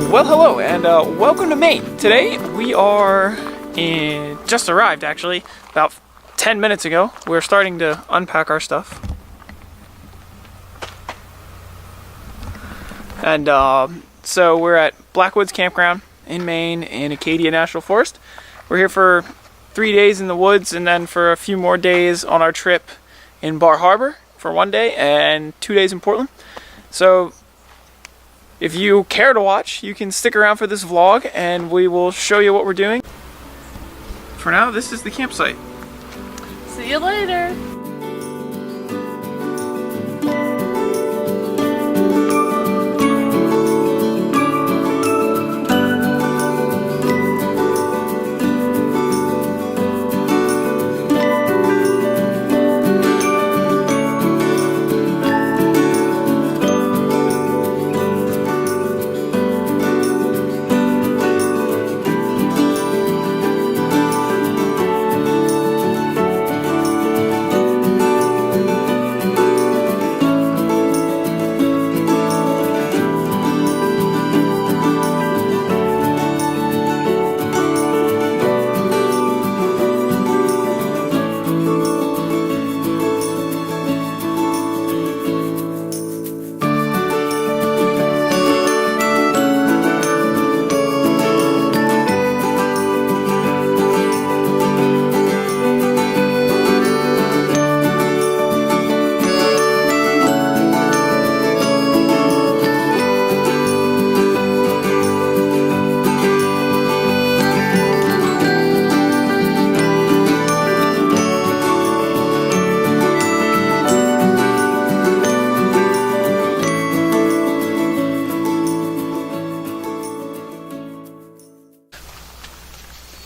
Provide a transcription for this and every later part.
Well, hello and welcome to Maine. Today we are just arrived actually, about 10 minutes ago. We're starting to unpack our stuff. And so we're at Blackwoods Campground in Maine in Acadia National Forest. We're here for 3 days in the woods and then for a few more days on our trip in Bar Harbor for 1 day and 2 days in Portland. So if you care to watch, you can stick around for this vlog and we will show you what we're doing. For now, this is the campsite. See you later.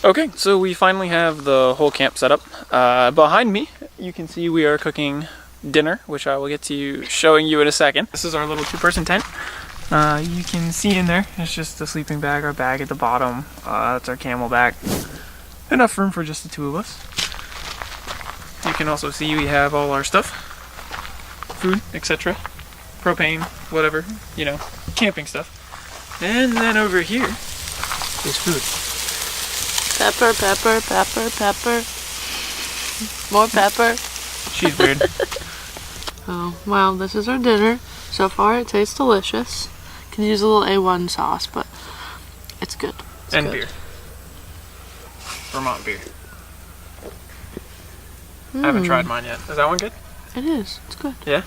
Okay, so we finally have the whole camp set up. Behind me, you can see we are cooking dinner, which I will get to showing you in a second. This is our little two-person tent. You can see in there, it's just a sleeping bag, our bag at the bottom. That's our camel bag. Enough room for just the two of us. You can also see we have all our stuff. Food, etc. Propane, whatever, you know, camping stuff. And then over here is food. Pepper, pepper, pepper, pepper. More pepper. She's weird. Oh, well, this is our dinner. So far, it tastes delicious. Could use a little A1 sauce, but it's good. It's and good. Beer. Vermont beer. I haven't tried mine yet. Is that one good? It is. It's good. Yeah?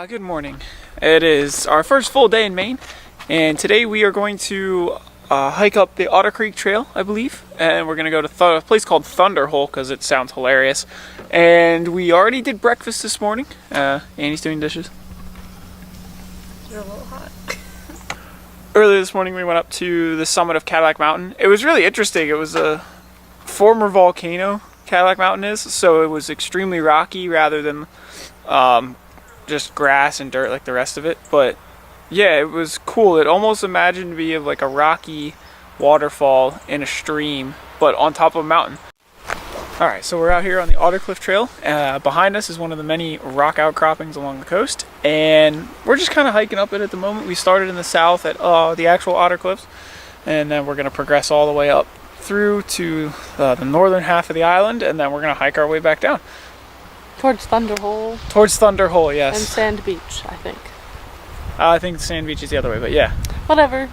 Good morning. It is our first full day in Maine, and today we are going to hike up the Otter Creek Trail, I believe, and we're going to go to a place called Thunder Hole because it sounds hilarious. And we already did breakfast this morning. Annie's doing dishes. You're a little hot. Earlier this morning we went up to the summit of Cadillac Mountain. It was really interesting. It was a former volcano, Cadillac Mountain is, so it was extremely rocky rather than just grass and dirt like the rest of it. But yeah, it was cool. It almost imagined to be like a rocky waterfall in a stream, but on top of a mountain. Alright, so we're out here on the Otter Cliff Trail. Behind us is one of the many rock outcroppings along the coast, and we're just kind of hiking up it at the moment. We started in the south at the actual Otter Cliffs, and then we're going to progress all the way up through to the northern half of the island, and then we're going to hike our way back down. Towards Thunder Hole. Towards Thunder Hole, yes. And Sand Beach, I think. I think Sand Beach is the other way, but yeah. Whatever.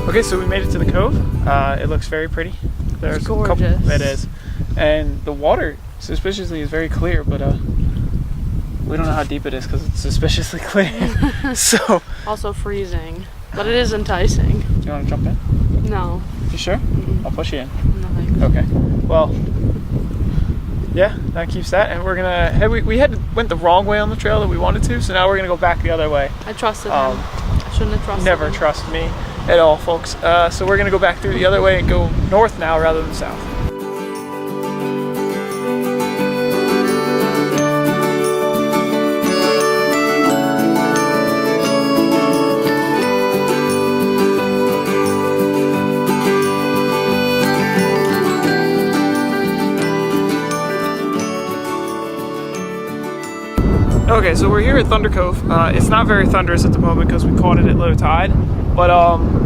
Okay, so we made it to the cove. It looks very pretty. There's it's gorgeous. It is. And the water, suspiciously, is very clear, but we don't know how deep it is because it's suspiciously clear. So Also freezing, but it is enticing. Do you want to jump in? No. You sure? Mm-mm. I'll push you in. No thanks. Okay. Well, yeah, that keeps that. And we're gonna we went the wrong way on the trail that we wanted to, so now we're gonna go back the other way. I trusted him. shouldn't have trusted Never him. trust me at all, folks. So we're gonna go back through the other way and go north now rather than south. Okay, so we're here at Thunder Cove. It's not very thunderous at the moment because we caught it at low tide, but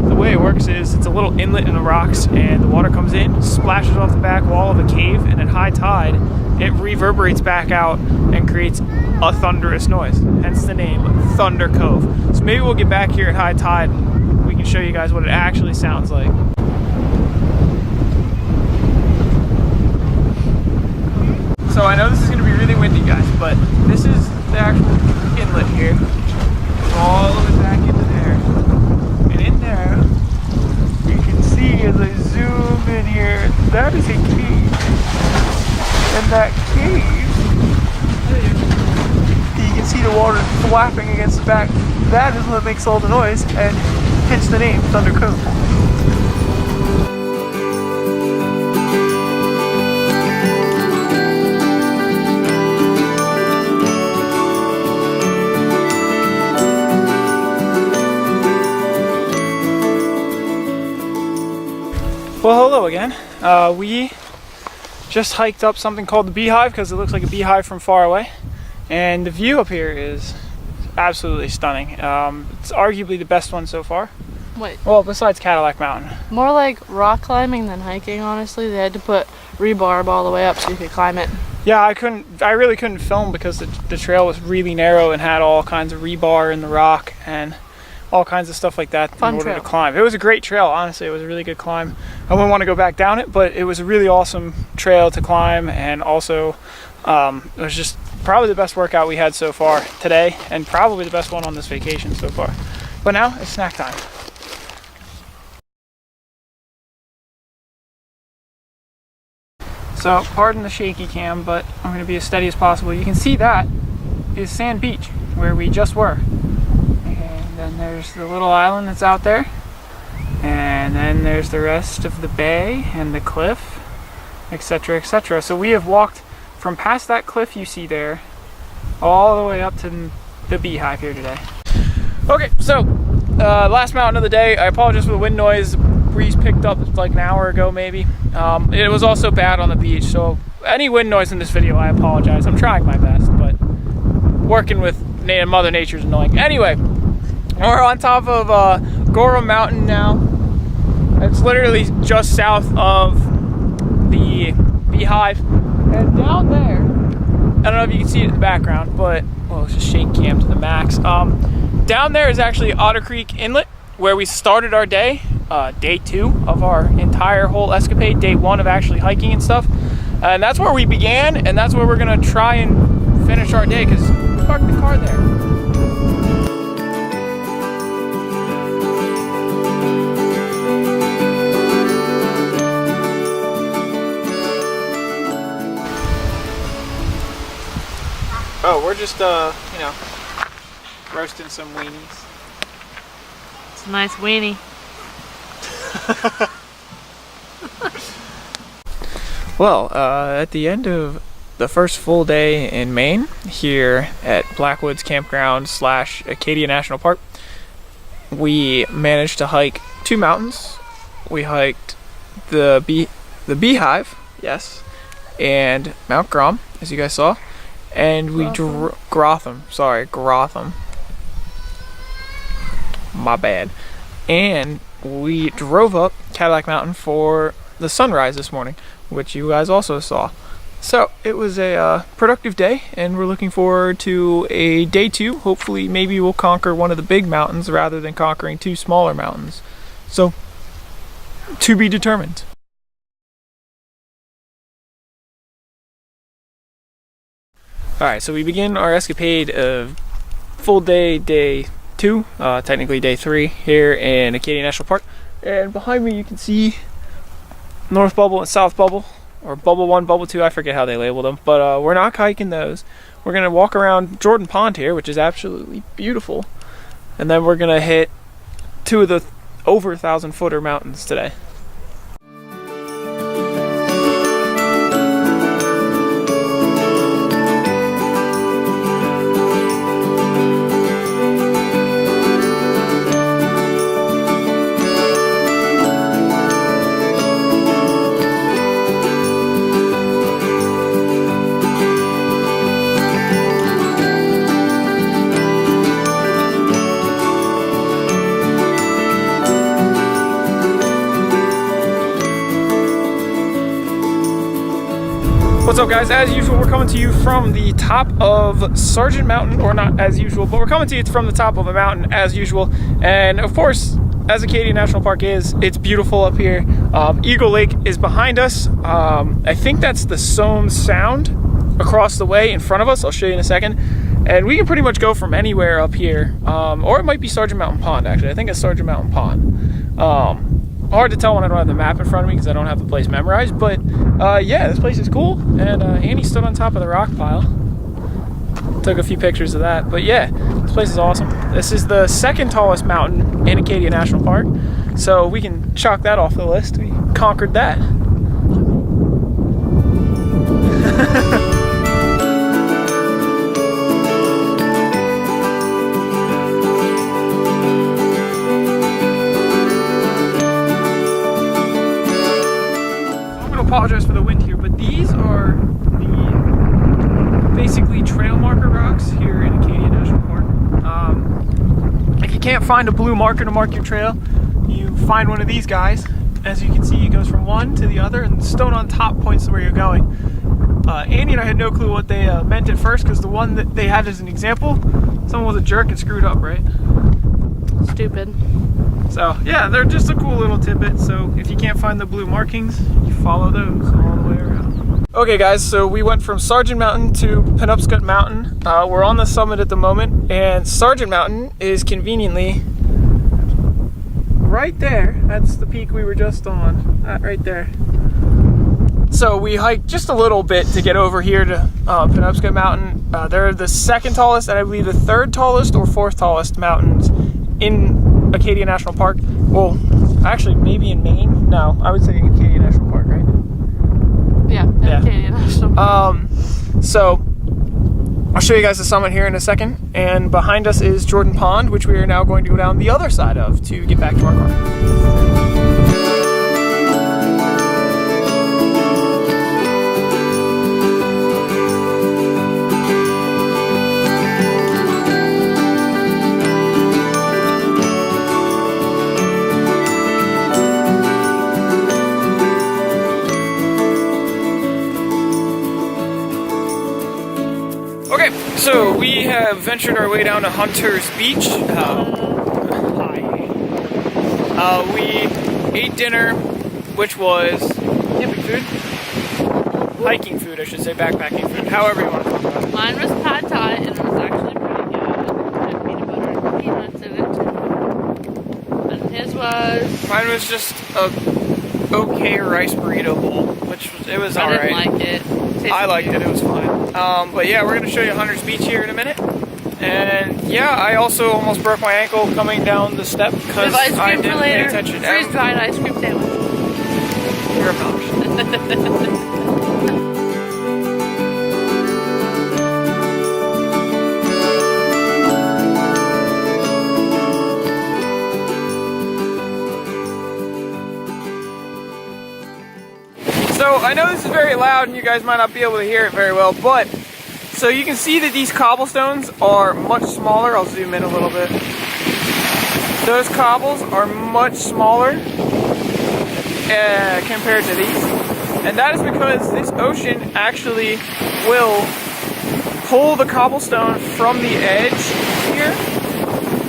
the way it works is it's a little inlet in the rocks and the water comes in, splashes off the back wall of a cave, and at high tide it reverberates back out and creates a thunderous noise, hence the name Thunder Cove. So maybe we'll get back here at high tide and we can show you guys what it actually sounds like. So I know this is going to be really windy, guys, but this is the actual inlet here. All the way back into there. And in there, you can see as I zoom in here, that is a cave. And that cave, you can see the water flapping against the back. That is what makes all the noise, and hence the name Thunder Cove. Well, hello again. We just hiked up something called the Beehive because it looks like a beehive from far away, and the view up here is absolutely stunning. It's arguably the best one so far. Wait. Well, besides Cadillac Mountain. More like rock climbing than hiking, honestly. They had to put rebarb all the way up so you could climb it. Yeah, I really couldn't film because the trail was really narrow and had all kinds of rebar in the rock and all kinds of stuff like that in order to climb. It was a great trail, honestly. It was a really good climb. I wouldn't want to go back down it, but it was a really awesome trail to climb, and also it was just probably the best workout we had so far today, and probably the best one on this vacation so far. But now it's snack time. So pardon the shaky cam, but I'm going to be as steady as possible. You can see that is Sand Beach, where we just were. Then there's the little island that's out there, and then there's the rest of the bay and the cliff, etc., etc. So we have walked from past that cliff you see there all the way up to the Beehive here today. Okay, so last mountain of the day. I apologize for the wind noise. Breeze picked up like an hour ago maybe. It was also bad on the beach, so any wind noise in this video, I apologize. I'm trying my best, but working with Mother Nature's annoying. Anyway, we're on top of Gorham Mountain now. It's literally just south of the Beehive. And down there, I don't know if you can see it in the background, but, well, it's just shake cam to the max. Down there is actually Otter Creek Inlet, where we started our day, day 2 of our entire whole escapade, day 1 of actually hiking and stuff. And that's where we began, and that's where we're gonna try and finish our day, because we parked the car there. Oh, we're just, you know, roasting some weenies. It's a nice weenie. Well, at the end of the first full day in Maine, here at Blackwoods Campground / Acadia National Park, we managed to hike 2 mountains. We hiked the Beehive, yes, and Mount Grom, as you guys saw. And we Grotham. My bad. And we drove up Cadillac Mountain for the sunrise this morning, which you guys also saw. So it was a productive day, and we're looking forward to a day 2. Hopefully, maybe we'll conquer one of the big mountains rather than conquering 2 smaller mountains. So, to be determined. Alright, so we begin our escapade of full day, day 2, technically day 3, here in Acadia National Park. And behind me you can see North Bubble and South Bubble, or Bubble 1, Bubble 2, I forget how they labeled them. But we're not hiking those. We're going to walk around Jordan Pond here, which is absolutely beautiful. And then we're going to hit two of the over 1,000-footer mountains today. What's up, guys? As usual, we're coming to you from the top of Sargent Mountain, or not as usual, but we're coming to you from the top of a mountain as usual. And of course, as Acadia National Park is, it's beautiful up here. Eagle Lake is behind us. I think that's the Somme Sound across the way in front of us. I'll show you in a second. And we can pretty much go from anywhere up here. Or it might be Sargent Mountain Pond, actually. I think it's Sargent Mountain Pond. Hard to tell when I don't have the map in front of me because I don't have the place memorized, but yeah, this place is cool. And Annie stood on top of the rock pile, took a few pictures of that. But yeah, this place is awesome. This is the second tallest mountain in Acadia National Park, so we can chalk that off the list. We conquered that. Apologize for the wind here, but these are the basically trail marker rocks here in Acadia National Park. If you can't find a blue marker to mark your trail, you find one of these guys. As you can see, it goes from one to the other, and the stone on top points to where you're going. Andy and I had no clue what they meant at first, because the one that they had as an example, someone was a jerk and screwed up, right? Stupid. So yeah, they're just a cool little tidbit. So if you can't find the blue markings, you follow those all the way around. Okay guys, so we went from Sargent Mountain to Penobscot Mountain. We're on the summit at the moment, and Sargent Mountain is conveniently right there. That's the peak we were just on, that right there. So we hiked just a little bit to get over here to Penobscot Mountain. They're the second tallest, and I believe the third tallest or fourth tallest mountains in Acadia National Park. Well, actually, maybe in Maine. No, I would say Acadia National Park, right? Yeah, Acadia National Park. So I'll show you guys the summit here in a second, and behind us is Jordan Pond, which we are now going to go down the other side of to get back to our car. Okay, so we have ventured our way down to Hunter's Beach. We ate dinner, which was camping food, hiking food, I should say, backpacking food, however you want to talk about it. Mine was pad thai, and it was actually pretty good. It had peanut butter and peanuts in it. And his was... Mine was just a okay rice burrito bowl, which was, it was alright. I didn't like it. I liked it, it was fine. But yeah, we're going to show you Hunter's Beach here in a minute. And yeah, I also almost broke my ankle coming down the step because I didn't pay attention. Freeze-dried ice cream sandwich. You're a So I know this is very loud and you guys might not be able to hear it very well, but so you can see that these cobblestones are much smaller. I'll zoom in a little bit. Those cobbles are much smaller compared to these. And that is because this ocean actually will pull the cobblestone from the edge here,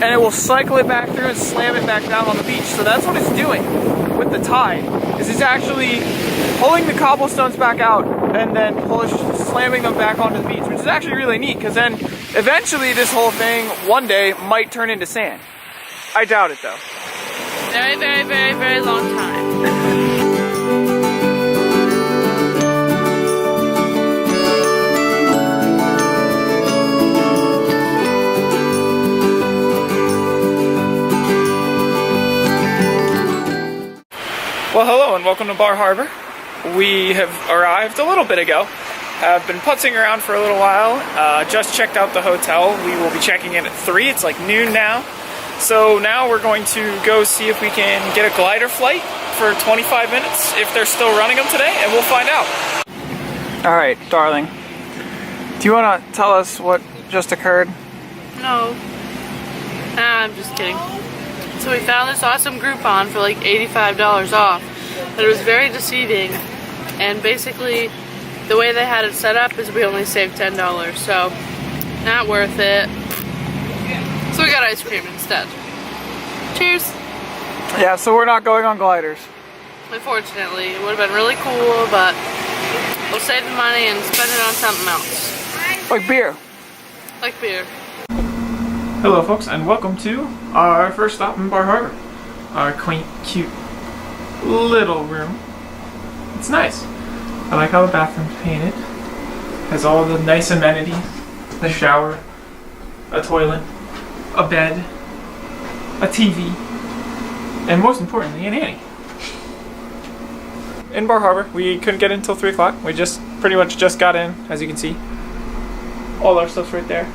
and it will cycle it back through and slam it back down on the beach. So that's what it's doing with the tide, is it's actually pulling the cobblestones back out and then slamming them back onto the beach, which is actually really neat, because then eventually this whole thing one day might turn into sand. I doubt it though. Very, very, very, very long time. Well, hello and welcome to Bar Harbor. We have arrived a little bit ago. Have been putzing around for a little while. Just checked out the hotel. We will be checking in at 3. It's like noon now. So now we're going to go see if we can get a glider flight for 25 minutes, if they're still running them today, and we'll find out. All right, darling. Do you want to tell us what just occurred? No. I'm just kidding. So we found this awesome Groupon for like $85 off, but it was very deceiving. And basically, the way they had it set up is we only saved $10, so not worth it. So we got ice cream instead. Cheers! Yeah, so we're not going on gliders. Unfortunately, it would have been really cool, but we'll save the money and spend it on something else. Like beer. Like beer. Hello folks, and welcome to our first stop in Bar Harbor. Our quaint, cute, little room. It's nice. I like how the bathroom's painted. Has all the nice amenities. A shower, a toilet, a bed, a TV, and most importantly, a nanny. In Bar Harbor, we couldn't get in until 3 o'clock. We just pretty much just got in, as you can see. All our stuff's right there.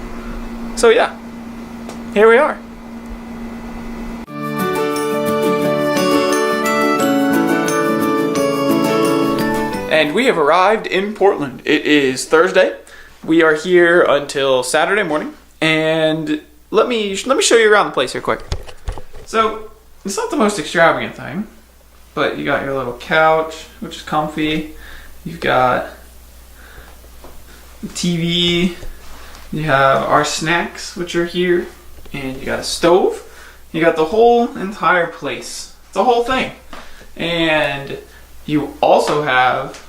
So yeah. Here we are. And we have arrived in Portland. It is Thursday. We are here until Saturday morning. And let me show you around the place here quick. So, it's not the most extravagant thing, but you got your little couch, which is comfy. You've got the TV. You have our snacks, which are here. And you got a stove. You got the whole entire place. The whole thing. And you also have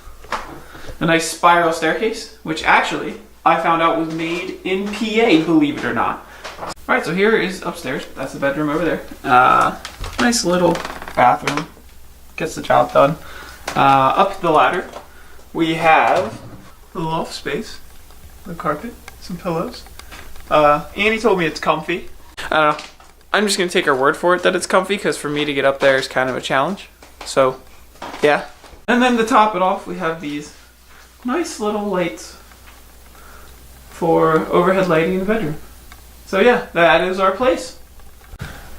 a nice spiral staircase, which actually I found out was made in PA, believe it or not. Alright, so here is upstairs. That's the bedroom over there. Nice little bathroom. Gets the job done. Up the ladder, we have a loft space. The carpet, some pillows. Annie told me it's comfy. I don't know. I'm just going to take her word for it that it's comfy, because for me to get up there is kind of a challenge. So, yeah. And then to top it off, we have these nice little lights for overhead lighting in the bedroom. So yeah, that is our place.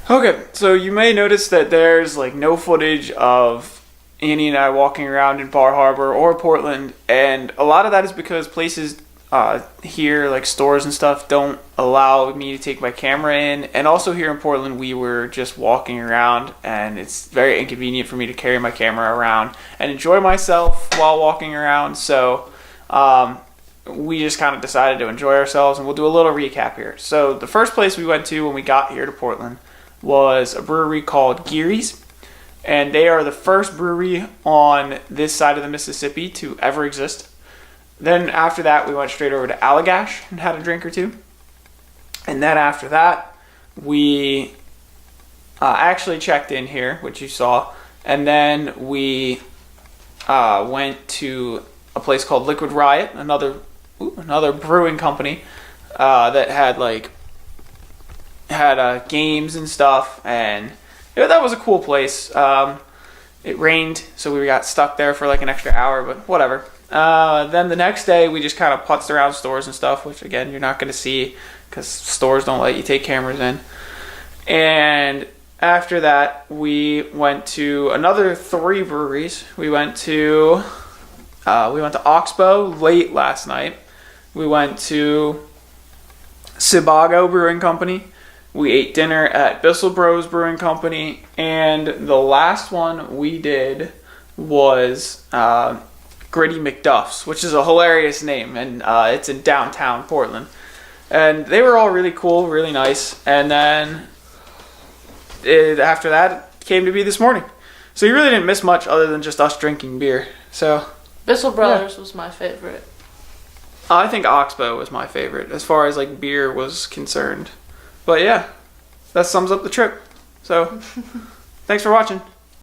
Okay, so you may notice that there's like no footage of Annie and I walking around in Bar Harbor or Portland, and a lot of that is because places here, like stores and stuff, don't allow me to take my camera in. And also here in Portland, we were just walking around, and it's very inconvenient for me to carry my camera around and enjoy myself while walking around. So we just kind of decided to enjoy ourselves, and we'll do a little recap here. So the first place we went to when we got here to Portland was a brewery called Geary's, and they are the first brewery on this side of the Mississippi to ever exist. Then after that, we went straight over to Allagash and had a drink or two. And then after that, we actually checked in here, which you saw. And then we went to a place called Liquid Riot, another brewing company that had games and stuff. And that was a cool place. It rained, so we got stuck there for like an extra hour, but whatever. Then the next day we just kind of putzed around stores and stuff, which again you're not going to see because stores don't let you take cameras in. And after that we went to another 3 breweries. We went to Oxbow late last night. We went to Sebago Brewing Company. We ate dinner at Bissell Bros Brewing Company, and the last one we did was Gritty McDuff's, which is a hilarious name, and it's in downtown Portland. And they were all really cool, really nice. And then after that, it came to be this morning. So you really didn't miss much other than just us drinking beer. So Bissell Brothers was my favorite. I think Oxbow was my favorite as far as like beer was concerned. But yeah, that sums up the trip. So thanks for watching.